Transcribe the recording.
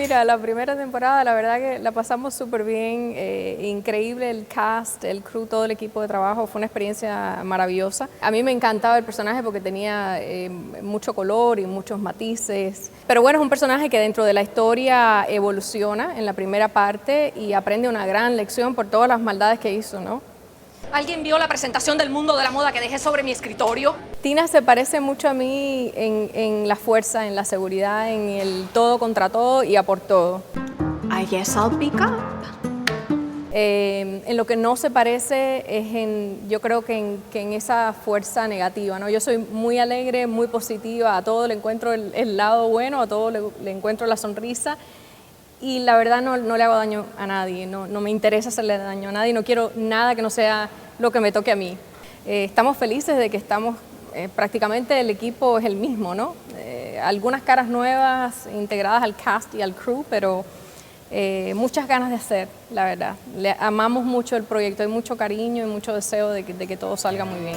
Mira, la primera temporada la verdad que la pasamos súper bien, increíble el cast, el crew, todo el equipo de trabajo, fue una experiencia maravillosa. A mí me encantaba el personaje porque tenía mucho color y muchos matices, pero bueno, es un personaje que dentro de la historia evoluciona en la primera parte y aprende una gran lección por todas las maldades que hizo, ¿no? ¿Alguien vio la presentación del mundo de la moda que dejé sobre mi escritorio? Tina se parece mucho a mí en la fuerza, en la seguridad, en el todo contra todo y a por todo. I guess I'll pick up. En lo que no se parece es yo creo que en esa fuerza negativa, ¿no? Yo soy muy alegre, muy positiva, a todo le encuentro el lado bueno, a todo le encuentro la sonrisa y la verdad no le hago daño a nadie, no me interesa hacerle daño a nadie, no quiero nada que no sea lo que me toque a mí. Estamos felices de que estamos, prácticamente el equipo es el mismo, ¿no? Algunas caras nuevas integradas al cast y al crew, pero muchas ganas de hacer, la verdad. Amamos mucho el proyecto, hay mucho cariño y mucho deseo de que todo salga muy bien.